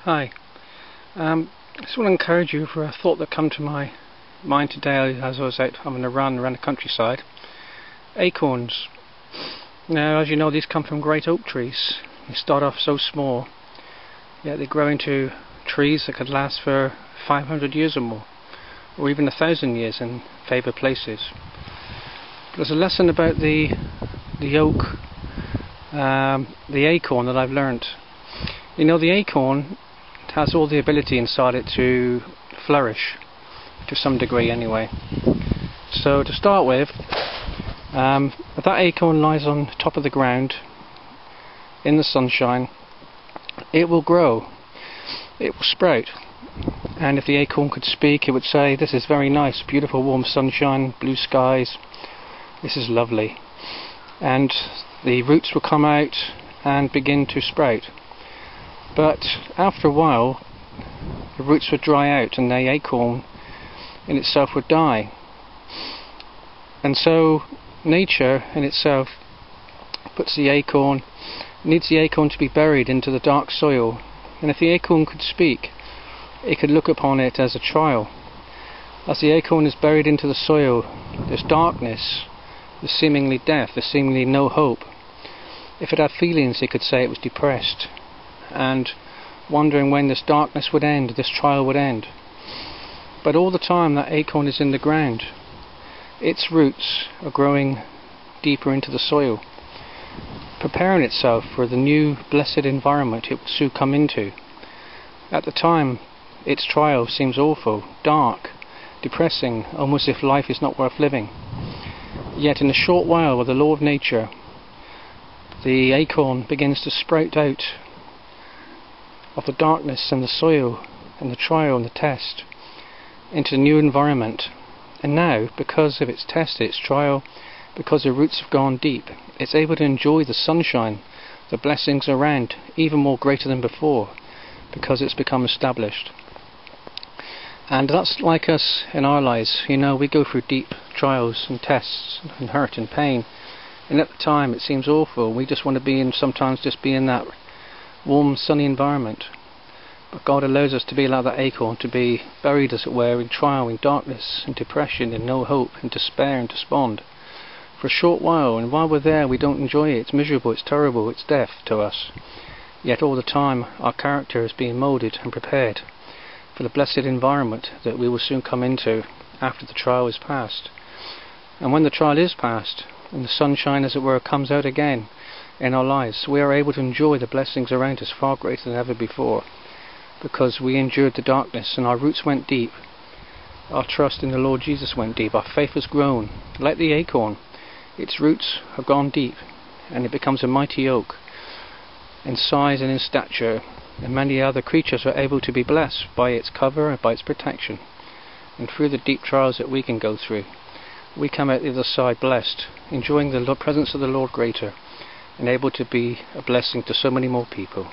Hi. I just want to encourage you for a thought that came to my mind today as I was out having a run around the countryside. Acorns. Now, as you know, these come from great oak trees. They start off so small, yet they grow into trees that could last for 500 years or more, or even 1,000 years in favoured places. But there's a lesson about the oak, the acorn, that I've learnt. You know, the acorn has all the ability inside it to flourish, to some degree anyway. So to start with, if that acorn lies on top of the ground in the sunshine, it will grow, it will sprout. And if the acorn could speak, it would say, "This is very nice, beautiful warm sunshine, blue skies, this is lovely." And the roots will come out and begin to sprout. But after a while, the roots would dry out and the acorn in itself would die. And so nature in itself needs the acorn to be buried into the dark soil. And if the acorn could speak, it could look upon it as a trial. As the acorn is buried into the soil, there's darkness, there's seemingly death, there's seemingly no hope. If it had feelings, it could say it was depressed and wondering when this darkness would end, this trial would end. But all the time that acorn is in the ground, its roots are growing deeper into the soil, preparing itself for the new blessed environment it will soon come into. At the time, its trial seems awful, dark, depressing, almost as if life is not worth living. Yet in a short while, with the law of nature, the acorn begins to sprout out of the darkness and the soil and the trial and the test into a new environment. And now, because of its test, its trial, because the roots have gone deep, it's able to enjoy the sunshine, the blessings around, even more greater than before, because it's become established. And that's like us in our lives. You know, we go through deep trials and tests and hurt and pain, and at the time it seems awful. We just want to sometimes just be in that warm, sunny environment. But God allows us to be like that acorn, to be buried, as it were, in trial, in darkness, in depression, in no hope, in despair and despond for a short while. And while we're there, we don't enjoy it. It's miserable, it's terrible, it's death to us. Yet all the time our character is being moulded and prepared for the blessed environment that we will soon come into after the trial is past. And when the trial is past and the sunshine, as it were, comes out again in our lives, we are able to enjoy the blessings around us far greater than ever before, because we endured the darkness and our roots went deep. Our trust in the Lord Jesus went deep. Our faith has grown. Like the acorn, its roots have gone deep, and it becomes a mighty oak in size and in stature, and many other creatures are able to be blessed by its cover and by its protection. And through the deep trials that we can go through, we come out the other side blessed, enjoying the presence of the Lord greater, and able to be a blessing to so many more people.